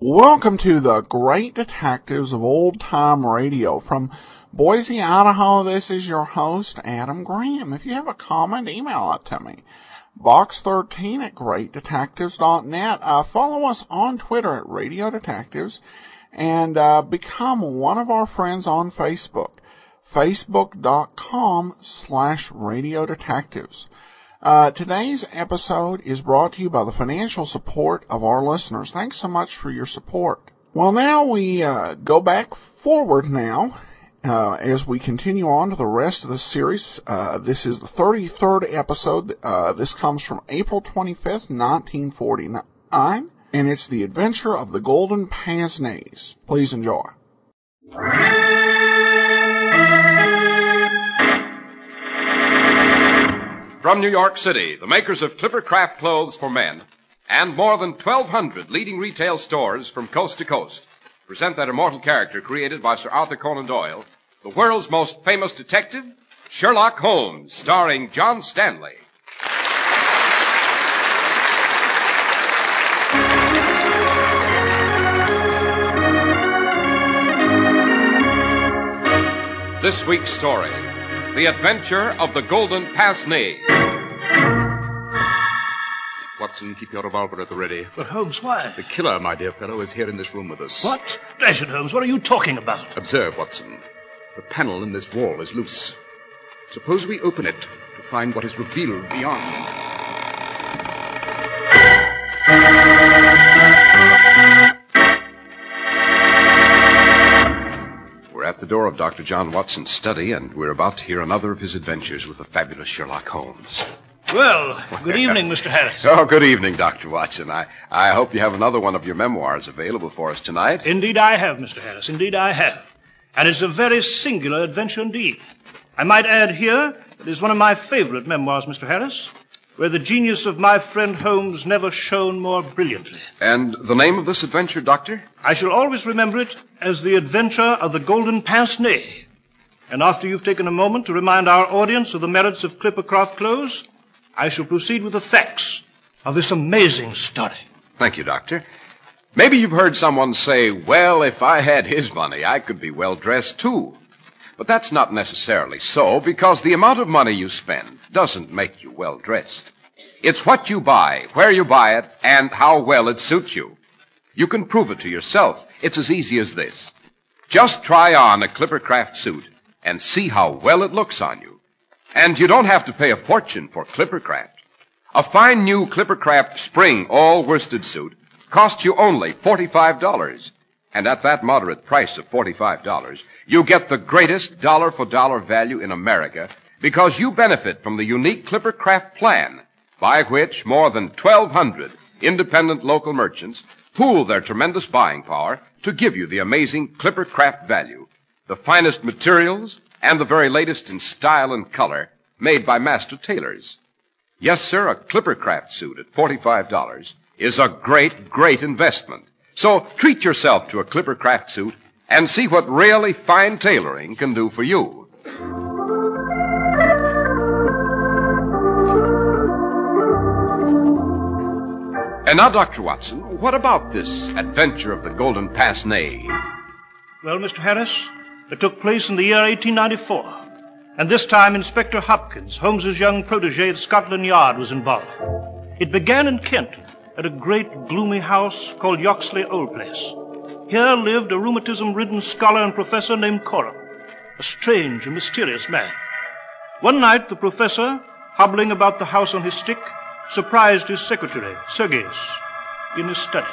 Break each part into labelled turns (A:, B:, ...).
A: Welcome to the Great Detectives of Old Time Radio. From Boise, Idaho, this is your host, Adam Graham. If you have a comment, email it to me. Box13 at greatdetectives.net. Follow us on Twitter at Radio Detectives, and become one of our friends on Facebook. Facebook.com/Radio Detectives. Today's episode is brought to you by the financial support of our listeners. Thanks so much for your support. Well, now we go back forward now as we continue on to the rest of the series. This is the 33rd episode. This comes from April 25th, 1949, and it's The Adventure of the Golden Pince-Nez. Please enjoy.
B: From New York City, the makers of Clipper Craft clothes for men and more than 1,200 leading retail stores from coast to coast present that immortal character created by Sir Arthur Conan Doyle, the world's most famous detective, Sherlock Holmes, starring John Stanley. This week's story, The Adventure of the Golden Pince-Nez. Watson, keep your revolver at the ready.
C: But, Holmes, why?
B: The killer, my dear fellow, is here in this room with us.
C: What? Dash it, Holmes, what are you talking about?
B: Observe, Watson. The panel in this wall is loose. Suppose we open it to find what is revealed beyond. We're at the door of Dr. John Watson's study, and we're about to hear another of his adventures with the fabulous Sherlock Holmes.
C: Well, good evening, Mr. Harris.
B: Oh, good evening, Dr. Watson. I hope you have another one of your memoirs available for us tonight.
C: Indeed I have, Mr. Harris. Indeed I have. And it's a very singular adventure indeed. I might add here, it is one of my favorite memoirs, Mr. Harris, where the genius of my friend Holmes never shone more brilliantly.
B: And the name of this adventure, Doctor?
C: I shall always remember it as The Adventure of the Golden Pince-Nez. And after you've taken a moment to remind our audience of the merits of Clipper Craft clothes, I shall proceed with the facts of this amazing story.
B: Thank you, Doctor. Maybe you've heard someone say, well, if I had his money, I could be well-dressed, too. But that's not necessarily so, because the amount of money you spend doesn't make you well-dressed. It's what you buy, where you buy it, and how well it suits you. You can prove it to yourself. It's as easy as this. Just try on a Clipper Craft suit and see how well it looks on you. And you don't have to pay a fortune for Clipper Craft. A fine new Clipper Craft spring all-worsted suit costs you only $45. And at that moderate price of $45, you get the greatest dollar-for-dollar value in America because you benefit from the unique Clipper Craft plan by which more than 1,200 independent local merchants pool their tremendous buying power to give you the amazing Clipper Craft value, the finest materials, and the very latest in style and color made by master tailors. Yes, sir, a Clipper Craft suit at $45 is a great, great investment. So treat yourself to a Clipper Craft suit and see what really fine tailoring can do for you. And now, Dr. Watson, what about this adventure of the Golden Pince-Nez?
C: Well, Mr. Harris, it took place in the year 1894. And this time, Inspector Hopkins, Holmes's young protege at Scotland Yard, was involved. It began in Kent, at a great, gloomy house called Yoxley Old Place. Here lived a rheumatism-ridden scholar and professor named Coram, a strange and mysterious man. One night, the professor, hobbling about the house on his stick, surprised his secretary, Sergius, in his study.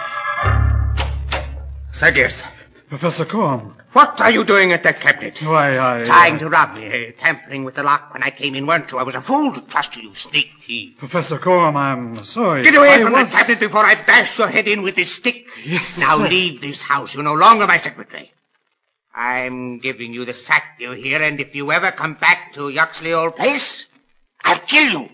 D: Sergius.
E: Professor Coram.
D: What are you doing at that cabinet?
E: Why,
D: Trying to rob me, tampering with the lock when I came in, weren't you? I was a fool to trust you, you sneak thief.
E: Professor Coram, I'm sorry.
D: Get away from that cabinet before I bash your head in with this stick.
E: Yes,
D: Now
E: sir.
D: leave this house. You're no longer my secretary. I'm giving you the sack, you hear, and if you ever come back to Yoxley Old Place, I'll kill you.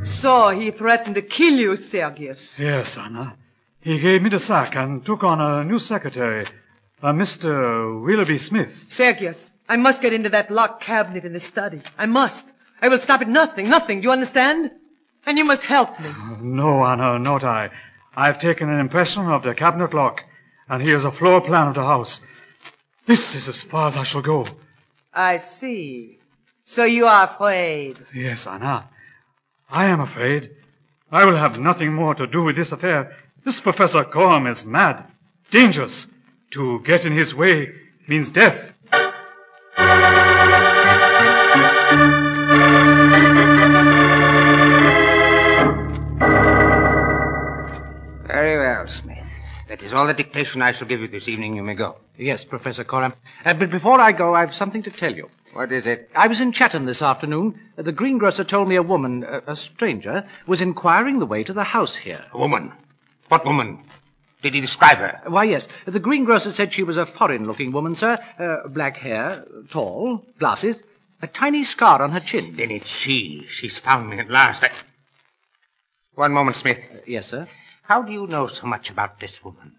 F: So he threatened to kill you, Sergius.
E: Yes, Anna. He gave me the sack and took on a new secretary, a Mr. Willoughby Smith.
F: Sergius, I must get into that locked cabinet in the study. I must. I will stop at nothing. Do you understand? And you must help me.
E: No, Anna, not I. I've taken an impression of the cabinet lock, and here's a floor plan of the house. This is as far as I shall go.
F: I see. So you are afraid.
E: Yes, Anna. I am afraid. I will have nothing more to do with this affair. This Professor Coram is mad, dangerous. To get in his way means death.
D: Very well, Smith. That is all the dictation I shall give you this evening. You may go.
G: Yes, Professor Coram. But before I go, I've something to tell you.
D: What is it?
G: I was in Chatham this afternoon. The greengrocer told me a woman, a stranger, was inquiring the way to the house here.
D: A woman? What woman? Did he describe her?
G: Why, yes. The greengrocer said she was a foreign-looking woman, sir. Black hair, tall, glasses, a tiny scar on her chin.
D: Then it's she. She's found me at last. One moment, Smith.
G: Yes, sir.
D: How do you know so much about this woman?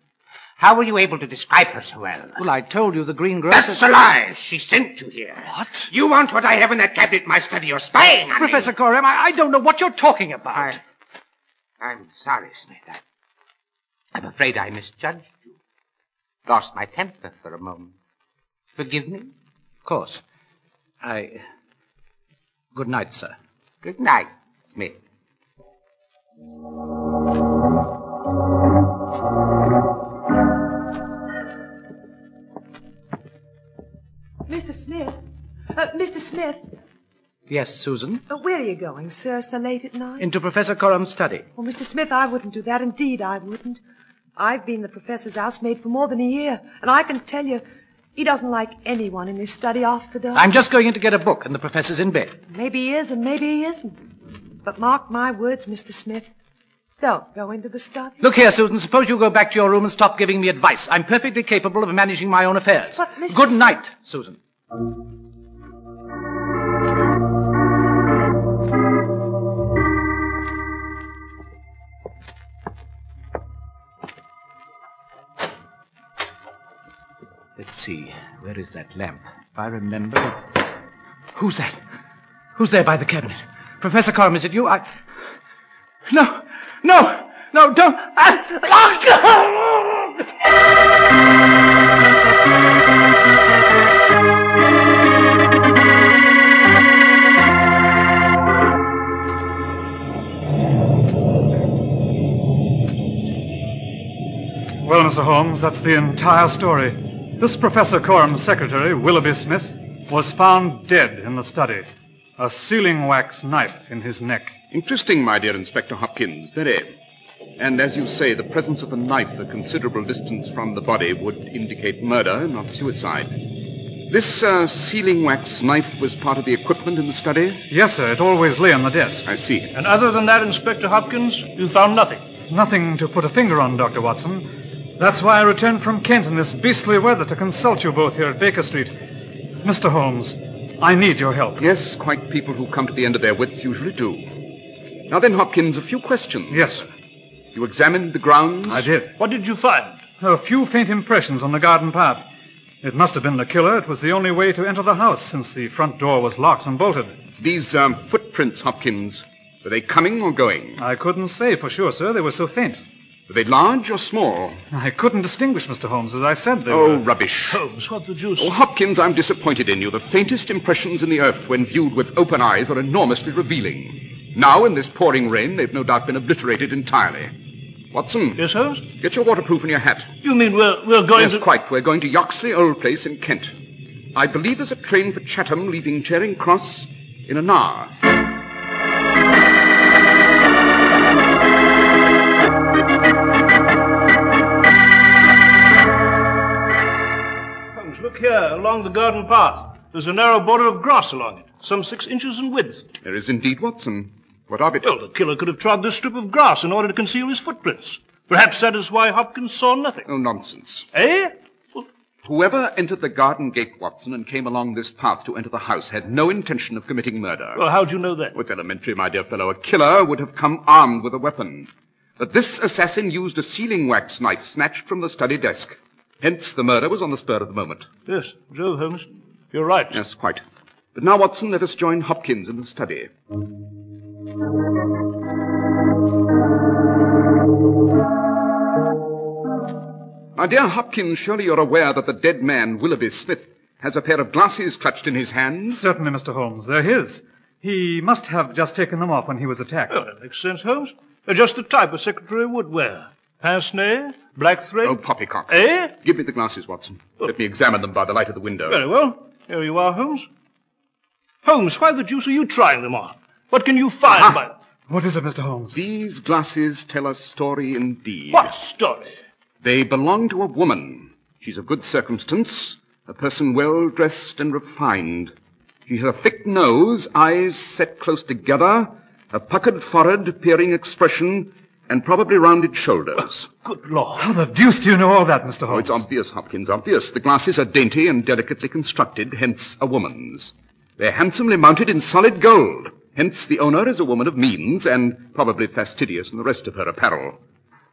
D: How were you able to describe her so well?
G: Well, I told you the greengrocer...
D: That's a lie! She sent you here.
G: What?
D: You want what I have in that cabinet in my study. You're spying on me.
G: Professor Coram, I don't know what you're talking about.
D: I'm sorry, Smith. I'm afraid I misjudged you. Lost my temper for a moment. Forgive me?
G: Of course. Good night, sir.
D: Good night, Smith.
F: Mr. Smith? Mr. Smith?
G: Yes, Susan?
F: Where are you going, sir, so late at night?
G: Into Professor Coram's study.
F: Well, Mr. Smith, I wouldn't do that. Indeed, I wouldn't. I've been the professor's housemaid for more than a year, and I can tell you, he doesn't like anyone in his study after dark.
G: I'm just going in to get a book, and the professor's in bed.
F: Maybe he is, and maybe he isn't. But mark my words, Mr. Smith. Don't go into the study.
G: Look here, Susan, suppose you go back to your room and stop giving me advice. I'm perfectly capable of managing my own affairs.
F: But, Mr.
G: Good
F: Smith...
G: night, Susan. Let's see. Where is that lamp? If I remember... Who's that? Who's there by the cabinet? Professor Coram, is it you? No, don't...
E: Well, Mr. Holmes, that's the entire story. This Professor Coram's secretary, Willoughby Smith, was found dead in the study. A sealing wax knife in his neck.
H: Interesting, my dear Inspector Hopkins, very. And as you say, the presence of a knife a considerable distance from the body would indicate murder, not suicide. This sealing wax knife was part of the equipment in the study?
E: Yes, sir. It always lay on the desk.
H: I see.
C: And other than that, Inspector Hopkins, you found nothing?
E: Nothing to put a finger on, Dr. Watson. That's why I returned from Kent in this beastly weather to consult you both here at Baker Street. Mr. Holmes, I need your help.
H: Yes, quite people who come to the end of their wits usually do. Now then, Hopkins, a few questions.
E: Yes, sir.
H: You examined the grounds?
E: I did.
C: What did you find?
E: A few faint impressions on the garden path. It must have been the killer. It was the only way to enter the house, since the front door was locked and bolted.
H: These footprints, Hopkins, were they coming or going?
E: I couldn't say for sure, sir. They were so faint.
H: Were they large or small?
E: I couldn't distinguish, Mr. Holmes. As I said, they
H: Oh,
E: were...
H: rubbish.
C: Holmes, what the deuce?
H: Oh, Hopkins, I'm disappointed in you. The faintest impressions in the earth, when viewed with open eyes, are enormously revealing. Now, in this pouring rain, they've no doubt been obliterated entirely. Watson?
C: Yes, sir?
H: Get your waterproof in your hat.
C: You mean we're going
H: Yes,
C: to...
H: quite. We're going to Yoxley Old Place in Kent. I believe there's a train for Chatham leaving Charing Cross in an hour.
C: Holmes, look here, along the garden path. There's a narrow border of grass along it, some 6 inches in width.
H: There is indeed, Watson. What of it?
C: Well, the killer could have trod this strip of grass in order to conceal his footprints. Perhaps that is why Hopkins saw nothing.
H: Oh, nonsense.
C: Eh?
H: Whoever entered the garden gate, Watson, and came along this path to enter the house had no intention of committing murder.
C: Well, how'd you know that?
H: It's elementary, my dear fellow. A killer would have come armed with a weapon. But this assassin used a sealing wax knife snatched from the study desk. Hence, the murder was on the spur of the moment.
C: Yes, Joe Holmes, you're right.
H: Yes, quite. But now, Watson, let us join Hopkins in the study. My dear Hopkins, surely you're aware that the dead man, Willoughby Smith, has a pair of glasses clutched in his hands?
E: Certainly, Mr. Holmes. They're his. He must have just taken them off when he was attacked.
C: Oh, that makes sense, Holmes. They're just the type a secretary would wear. Pince-nez, black thread.
H: Oh, poppycock.
C: Eh?
H: Give me the glasses, Watson. Let me examine them by the light of the window.
C: Very well. Here you are, Holmes. Holmes, why the deuce are you trying them on? What can you find by...
E: What is it, Mr. Holmes?
H: These glasses tell a story indeed.
C: What story?
H: They belong to a woman. She's of good circumstance, a person well-dressed and refined. She has a thick nose, eyes set close together, a puckered forehead, peering expression, and probably rounded shoulders.
C: Good Lord.
E: How the deuce do you know all that, Mr.
H: Oh,
E: Holmes?
H: it's obvious, Hopkins, obvious. The glasses are dainty and delicately constructed, hence a woman's. They're handsomely mounted in solid gold. Hence the owner is a woman of means and probably fastidious in the rest of her apparel.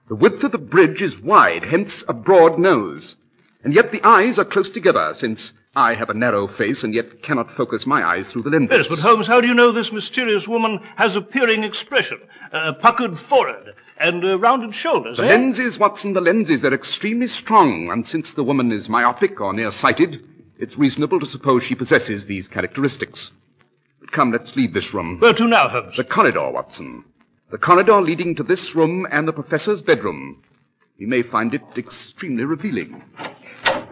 H: The width of the bridge is wide, hence a broad nose. And yet the eyes are close together, since I have a narrow face and yet cannot focus my eyes through the lenses.
C: Yes, but Holmes, how do you know this mysterious woman has a peering expression, a puckered forehead, and rounded shoulders,
H: The lenses, Watson, the lenses, they're extremely strong, and since the woman is myopic or nearsighted, it's reasonable to suppose she possesses these characteristics. But come, let's leave this room.
C: Where to now, Holmes?
H: The corridor, Watson. The corridor leading to this room and the professor's bedroom. You may find it extremely revealing.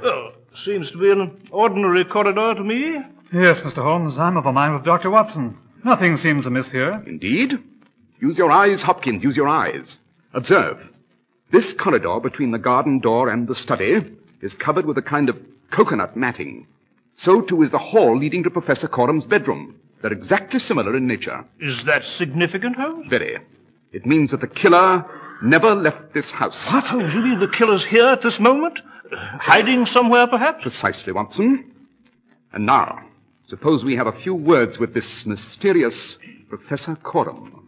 C: Well, seems to be an ordinary corridor to me.
E: Yes, Mr. Holmes, I'm of a mind with Dr. Watson. Nothing seems amiss here.
H: Indeed? Use your eyes, Hopkins, use your eyes. Observe. This corridor between the garden door and the study is covered with a kind of coconut matting. So, too, is the hall leading to Professor Corum's bedroom. They're exactly similar in nature.
C: Is that significant, Holmes?
H: Very. It means that the killer never left this house.
C: What, Holmes? You mean the killer's here at this moment? Hiding somewhere, perhaps?
H: Precisely, Watson. And now, suppose we have a few words with this mysterious Professor Corum.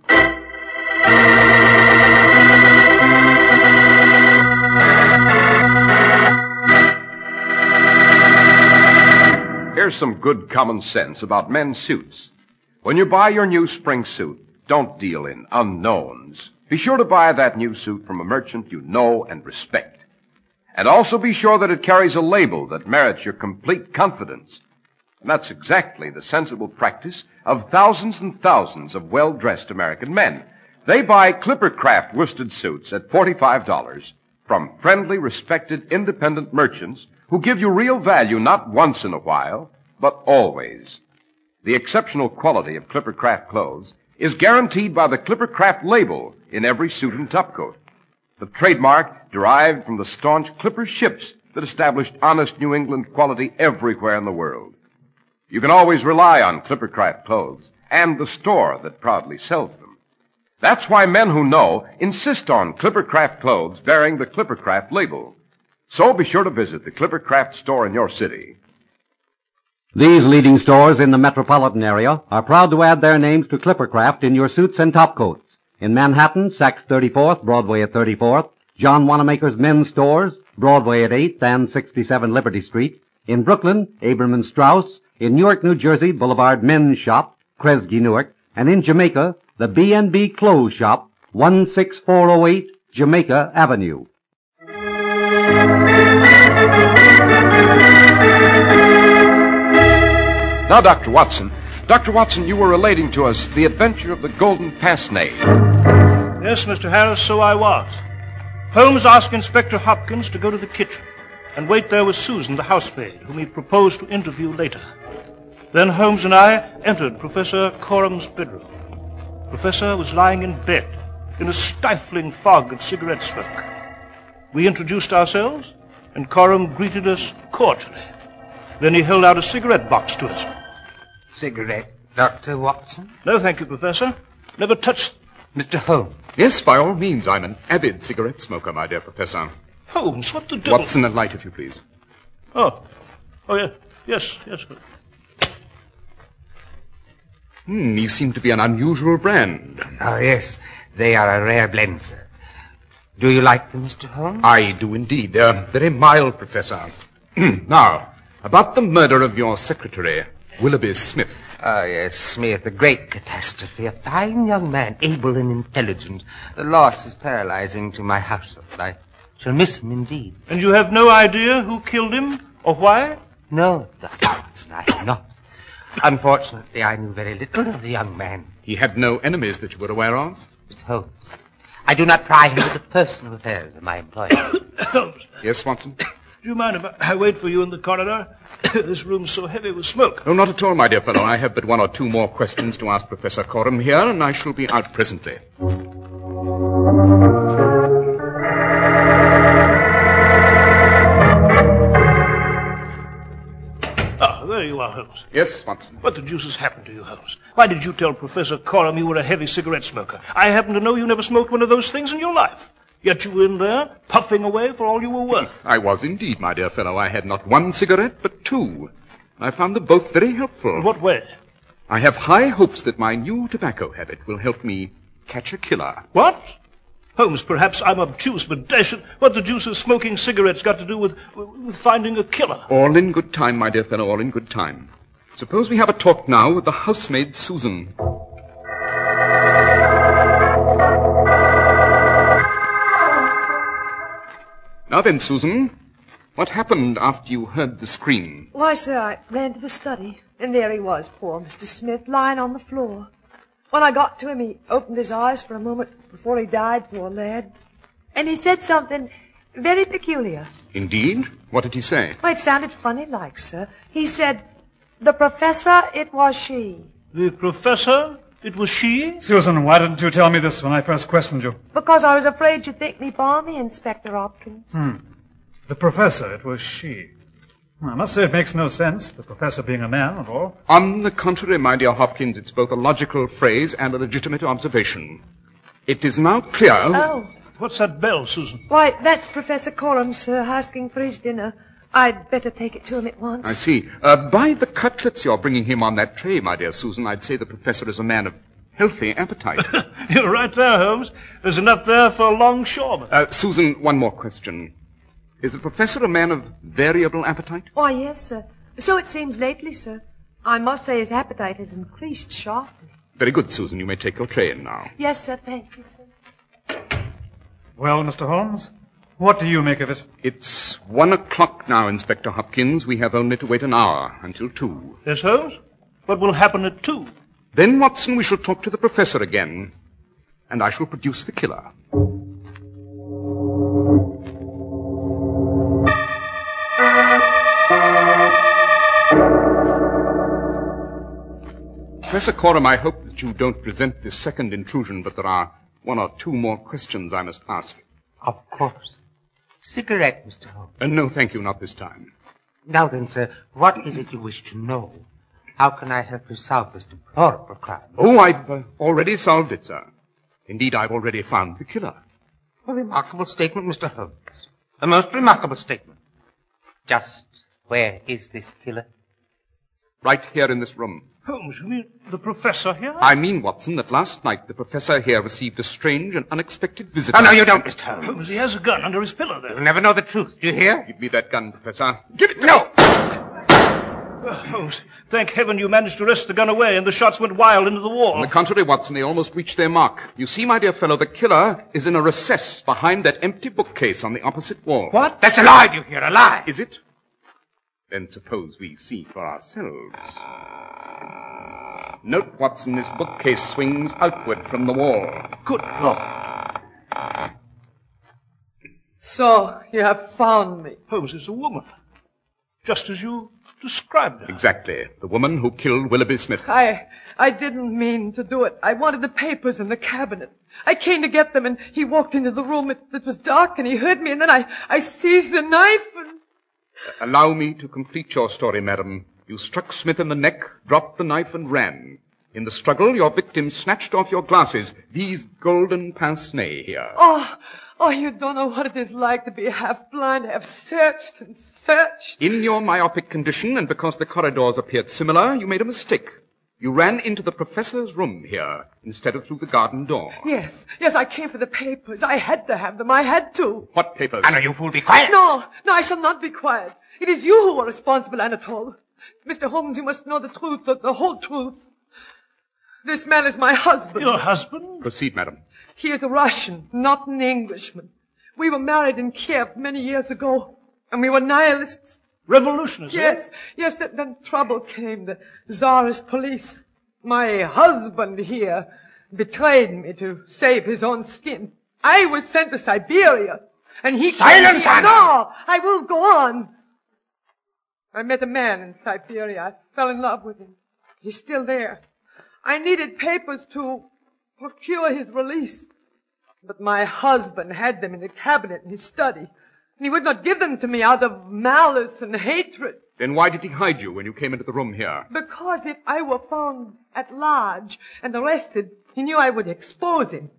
B: Here's some good common sense about men's suits. When you buy your new spring suit, don't deal in unknowns. Be sure to buy that new suit from a merchant you know and respect. And also be sure that it carries a label that merits your complete confidence. And that's exactly the sensible practice of thousands and thousands of well-dressed American men. They buy Clippercraft worsted suits at $45 from friendly, respected, independent merchants who give you real value not once in a while, but always. The exceptional quality of Clippercraft clothes is guaranteed by the Clippercraft label in every suit and topcoat. The trademark derived from the staunch Clipper ships that established honest New England quality everywhere in the world. You can always rely on Clippercraft clothes and the store that proudly sells them. That's why men who know insist on Clippercraft clothes bearing the Clippercraft label. So be sure to visit the Clippercraft store in your city.
I: These leading stores in the metropolitan area are proud to add their names to Clippercraft in your suits and topcoats. In Manhattan, Saks 34th, Broadway at 34th, John Wanamaker's Men's Stores, Broadway at 8th and 67 Liberty Street. In Brooklyn, Aberman Strauss. In Newark, New Jersey, Boulevard Men's Shop, Kresge Newark. And in Jamaica, the B&B Clothes Shop, 16408 Jamaica Avenue.
B: Now, Dr. Watson, you were relating to us the adventure of the golden pince-nez.
C: Yes, Mr. Harris, so I was. Holmes asked Inspector Hopkins to go to the kitchen and wait there with Susan, the housemaid, whom he proposed to interview later. Then Holmes and I entered Professor Corum's bedroom. The professor was lying in bed in a stifling fog of cigarette smoke. We introduced ourselves, and Corum greeted us cordially. Then he held out a cigarette box to us.
D: Cigarette, Dr. Watson?
C: No, thank you, Professor. Never touched...
D: Mr. Holmes.
H: Yes, by all means. I'm an avid cigarette smoker, my dear Professor.
C: Holmes, what the devil...
H: Watson, a light, if you please.
C: Oh, yeah. Yes.
H: These seem to be an unusual brand.
D: Oh, yes. They are a rare blend, sir. Do you like them, Mr. Holmes?
H: I do indeed. They're very mild, Professor. Now, about the murder of your secretary, Willoughby Smith.
D: Oh, yes, Smith, a great catastrophe. A fine young man, able and intelligent. The loss is paralyzing to my household. I shall miss him indeed.
C: And you have no idea who killed him or why?
D: No, Dr. Watson, I have not. Unfortunately, I knew very little of the young man.
H: He had no enemies that you were aware of?
D: Mr. Holmes, I do not pry into the personal affairs of my employer.
C: Holmes,
H: Yes, Watson?
C: do you mind if I wait for you in the corridor? This room's so heavy with smoke.
H: Oh, not at all, my dear fellow. I have but one or two more questions to ask Professor Coram here, and I shall be out presently.
C: There you are, Holmes.
H: Yes, Watson?
C: What the deuce has happened to you, Holmes? Why did you tell Professor Coram you were a heavy cigarette smoker? I happen to know you never smoked one of those things in your life. Yet you were in there, puffing away for all you were worth.
H: I was indeed, my dear fellow. I had not one cigarette, but two. I found them both very helpful.
C: In what way?
H: I have high hopes that my new tobacco habit will help me catch a killer.
C: What? Holmes, perhaps I'm obtuse, but dash it, what the deuce has smoking cigarettes got to do with finding a killer?
H: All in good time, my dear fellow, all in good time. Suppose we have a talk now with the housemaid, Susan. Now then, Susan, what happened after you heard the scream?
F: Why, sir, I ran to the study, and there he was, poor Mr. Smith, lying on the floor. When I got to him, he opened his eyes for a moment before he died, poor lad. And he said something very peculiar.
H: Indeed? What did he say?
F: Well, it sounded funny-like, sir. He said, "The professor, it was she."
C: The professor? It was she?
E: Susan, why didn't you tell me this when I first questioned you?
F: Because I was afraid you'd think me balmy, Inspector Hopkins.
E: The professor, it was she. I must say it makes no sense, the professor being a man and all.
H: On the contrary, my dear Hopkins, it's both a logical phrase and a legitimate observation. It is now clear...
F: Oh.
C: What's that bell, Susan?
F: Why, that's Professor Coram, sir, asking for his dinner. I'd better take it to him at once.
H: I see. By the cutlets you're bringing him on that tray, my dear Susan, I'd say the professor is a man of healthy appetite.
C: You're right there, Holmes. There's enough there for a longshoreman.
H: Susan, one more question. Is the professor a man of variable appetite?
F: Why, yes, sir. So it seems lately, sir. I must say his appetite has increased sharply.
H: Very good, Susan. You may take your tray in now.
F: Yes, sir. Thank you, sir.
E: Well, Mr. Holmes, what do you make of it?
H: It's 1 o'clock now, Inspector Hopkins. We have only to wait an hour until 2.
C: Yes, Holmes? What will happen at 2?
H: Then, Watson, we shall talk to the professor again, and I shall produce the killer. Professor Coram, I hope that you don't resent this second intrusion, but there are 1 or 2 more questions I must ask.
D: Of course. Cigarette, Mr. Holmes.
H: No, thank you, not this time.
D: Now then, sir, what is it you wish to know? How can I help you solve this deplorable crime?
H: Oh, I've already solved it, sir. Indeed, I've already found the killer.
D: A remarkable statement, Mr. Holmes. A most remarkable statement. Just where is this killer?
H: Right here in this room.
C: Holmes, you mean the professor here?
H: I mean, Watson, that last night the professor here received a strange and unexpected visitor.
D: Oh, no, you don't, Mr. Holmes.
C: Holmes, he has a gun under his pillow there.
D: You'll never know the truth, do you hear?
H: Give me that gun, Professor. Give it to me!
C: Holmes, thank heaven you managed to wrest the gun away and the shots went wild into the wall.
H: On the contrary, Watson, they almost reached their mark. You see, my dear fellow, the killer is in a recess behind that empty bookcase on the opposite wall.
C: What?
D: That's a lie, do you hear? A lie.
H: Is it? Then suppose we see for ourselves. Note, Watson, this bookcase swings outward from the wall.
C: Good Lord.
F: So, you have found me.
C: Holmes, it's a woman. Just as you described her.
H: Exactly. The woman who killed Willoughby Smith.
F: I didn't mean to do it. I wanted the papers in the cabinet. I came to get them, and he walked into the room. It was dark, and he heard me, and then I seized the knife and...
H: Allow me to complete your story, madam. You struck Smith in the neck, dropped the knife, and ran. In the struggle, your victim snatched off your glasses, these golden pince-nez here.
F: Oh, you don't know what it is like to be half blind. I have searched and searched.
H: In your myopic condition, and because the corridors appeared similar, you made a mistake. You ran into the professor's room here, instead of through the garden door.
F: Yes, I came for the papers. I had to have them. I had to.
H: What papers?
D: Anna, you fool, be quiet.
F: No, I shall not be quiet. It is you who are responsible, Anatole. Mr. Holmes, you must know the truth, the whole truth. This man is my husband.
C: Your husband?
H: Proceed, madam.
F: He is a Russian, not an Englishman. We were married in Kiev many years ago, and we were nihilists.
C: Revolutionists?
F: Yes, then trouble came, the Tsarist police. My husband here betrayed me to save his own skin. I was sent to Siberia, and he...
D: Silence, Anna!
F: No, I will go on. I met a man in Siberia. I fell in love with him. He's still there. I needed papers to procure his release. But my husband had them in the cabinet in his study. And he would not give them to me out of malice and hatred.
H: Then why did he hide you when you came into the room here?
F: Because if I were found at large and arrested, he knew I would expose him.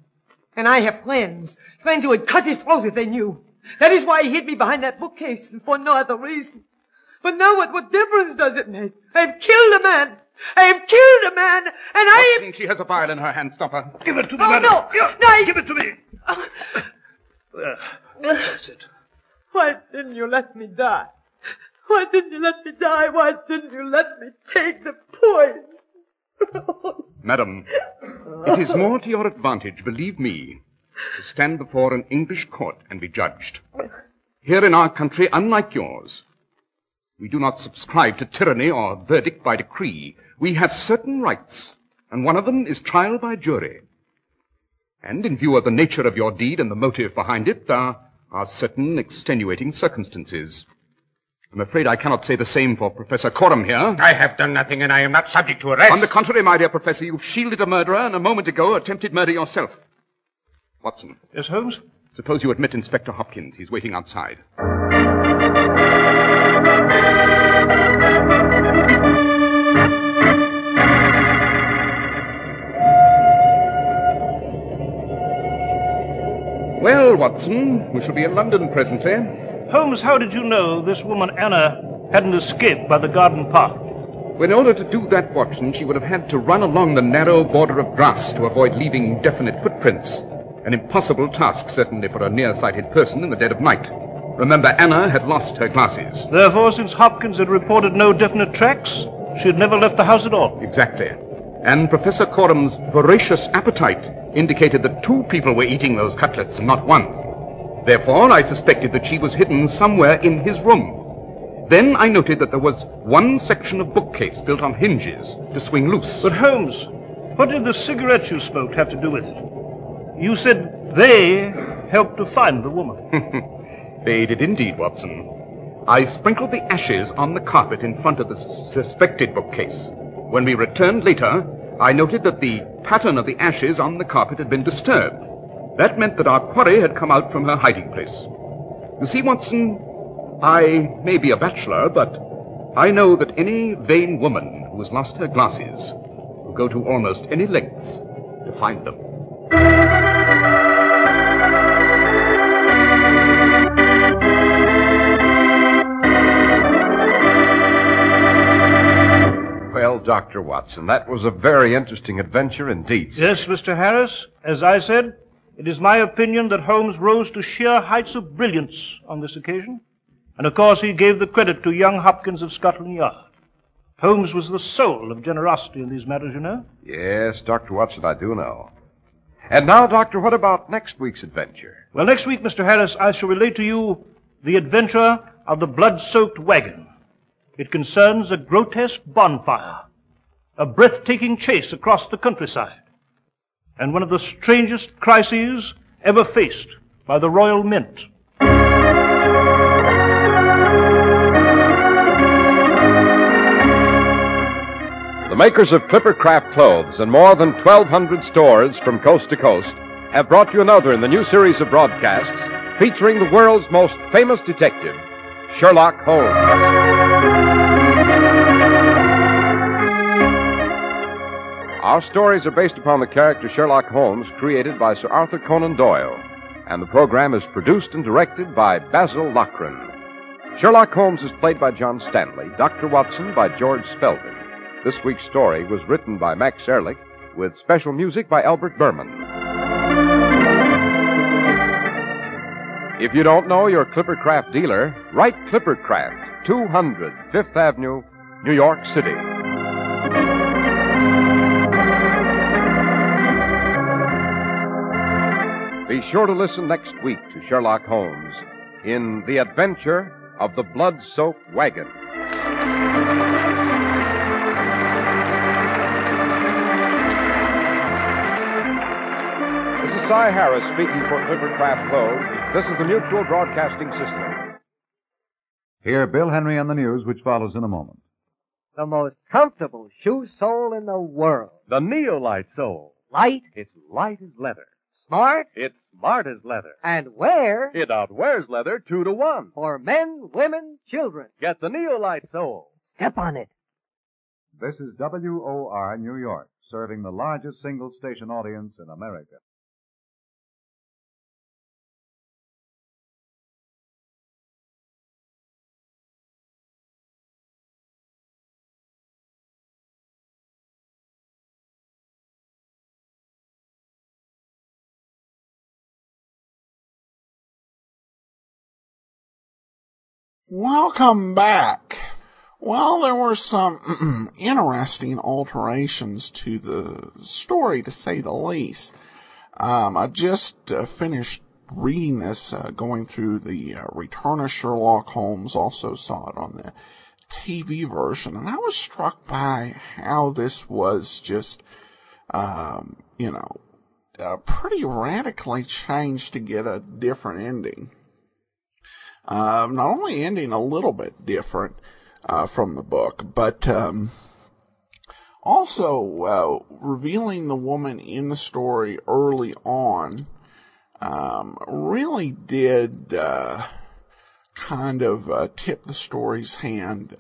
F: And I have friends who would cut his throat if they knew. That is why he hid me behind that bookcase, and for no other reason. But now what difference does it make? I have killed a man.
H: Watson, she has a vial in her hand. Stop her.
C: Give it to me, madam.
F: No,
C: Give it to me. There. That's it.
F: Why didn't you let me die? Why didn't you let me die? Why didn't you let me take the poison?
H: Madam, it is more to your advantage, believe me, to stand before an English court and be judged. Here in our country, unlike yours, we do not subscribe to tyranny or verdict by decree. We have certain rights, and one of them is trial by jury. And in view of the nature of your deed and the motive behind it, there are certain extenuating circumstances. I'm afraid I cannot say the same for Professor Coram here.
D: I have done nothing, and I am not subject to arrest.
H: On the contrary, my dear Professor, you've shielded a murderer, and a moment ago attempted murder yourself. Watson.
C: Yes, Holmes?
H: Suppose you admit Inspector Hopkins. He's waiting outside. Well, Watson, we shall be in London presently.
C: Holmes, how did you know this woman Anna hadn't escaped by the garden path?
H: Well, in order to do that, Watson, she would have had to run along the narrow border of grass to avoid leaving definite footprints. An impossible task, certainly, for a nearsighted person in the dead of night. Remember, Anna had lost her glasses.
C: Therefore, since Hopkins had reported no definite tracks, she had never left the house at all.
H: Exactly. And Professor Coram's voracious appetite indicated that two people were eating those cutlets and not one. Therefore, I suspected that she was hidden somewhere in his room. Then I noted that there was one section of bookcase built on hinges to swing loose.
C: But Holmes, what did the cigarettes you smoked have to do with it? You said they helped to find the woman.
H: They did indeed, Watson. I sprinkled the ashes on the carpet in front of the suspected bookcase. When we returned later, I noted that the pattern of the ashes on the carpet had been disturbed. That meant that our quarry had come out from her hiding place. You see, Watson, I may be a bachelor, but I know that any vain woman who has lost her glasses will go to almost any lengths to find them.
B: Well, Dr. Watson, that was a very interesting adventure indeed.
C: Yes, Mr. Harris. As I said, it is my opinion that Holmes rose to sheer heights of brilliance on this occasion. And of course he gave the credit to young Hopkins of Scotland Yard. Holmes was the soul of generosity in these matters, you know.
B: Yes, Dr. Watson, I do know. And now, Doctor, what about next week's adventure?
C: Well, next week, Mr. Harris, I shall relate to you the adventure of the blood-soaked wagon. It concerns a grotesque bonfire, a breathtaking chase across the countryside, and one of the strangest crises ever faced by the Royal Mint.
B: The makers of Clippercraft clothes and more than 1,200 stores from coast to coast have brought you another in the new series of broadcasts featuring the world's most famous detective, Sherlock Holmes. Our stories are based upon the character Sherlock Holmes created by Sir Arthur Conan Doyle, and the program is produced and directed by Basil Lochran. Sherlock Holmes is played by John Stanley, Dr. Watson by George Spelvin. This week's story was written by Max Ehrlich, with special music by Albert Berman. If you don't know your Clippercraft dealer, write Clippercraft, 200 Fifth Avenue, New York City. Be sure to listen next week to Sherlock Holmes in The Adventure of the Blood-Soaked Wagon. This is Cy Harris speaking for Clippercraft Clothes. This is the Mutual Broadcasting System.
J: Hear Bill Henry on the news, which follows in a moment.
K: The most comfortable shoe sole in the world.
L: The Neolite sole.
K: Light.
L: It's light as leather.
K: Smart.
L: It's smart as leather.
K: And wear.
L: It outwears leather 2 to 1.
K: For men, women, children.
L: Get the Neolite sole.
K: Step on it.
J: This is WOR New York, serving the largest single-station audience in America.
A: Welcome back. Well, there were some interesting alterations to the story, to say the least. I just finished reading this, going through the Return of Sherlock Holmes, also saw it on the TV version, and I was struck by how this was just, pretty radically changed to get a different ending. Not only ending a little bit different from the book, but also revealing the woman in the story early on really did kind of tip the story's hand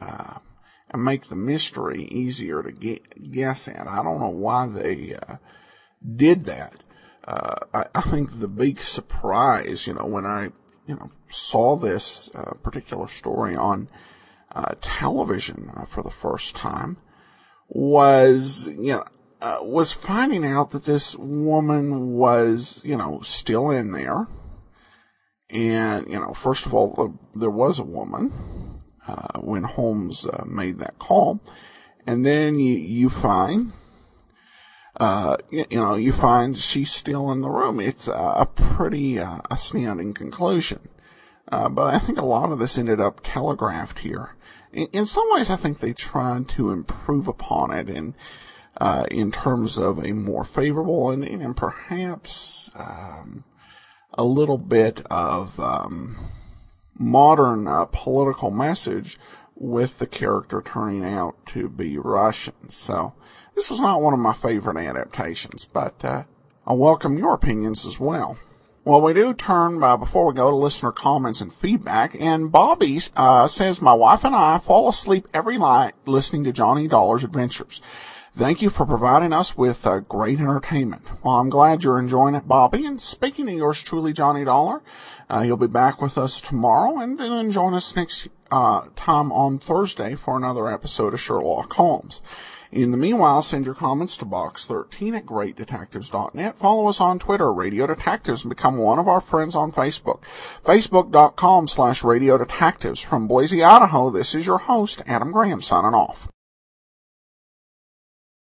A: and make the mystery easier to guess at. I don't know why they did that. I think the big surprise, when I saw this particular story on television for the first time was finding out that this woman was, still in there. And, first of all, there was a woman when Holmes made that call. And then you find, you find she's still in the room. It's a pretty astounding conclusion. But I think a lot of this ended up telegraphed here. In some ways, I think they tried to improve upon it in terms of a more favorable and perhaps a little bit of modern political message with the character turning out to be Russian. So this was not one of my favorite adaptations, but I welcome your opinions as well. Well, we do turn, before we go, to listener comments and feedback, and Bobby says, my wife and I fall asleep every night listening to Johnny Dollar's adventures. Thank you for providing us with great entertainment. Well, I'm glad you're enjoying it, Bobby, and speaking of yours truly, Johnny Dollar, you'll be back with us tomorrow, and then join us next time on Thursday for another episode of Sherlock Holmes. In the meanwhile, send your comments to box13 at greatdetectives.net. Follow us on Twitter, Radio Detectives, and become one of our friends on Facebook. Facebook.com/Radio Detectives. From Boise, Idaho, this is your host, Adam Graham, signing off.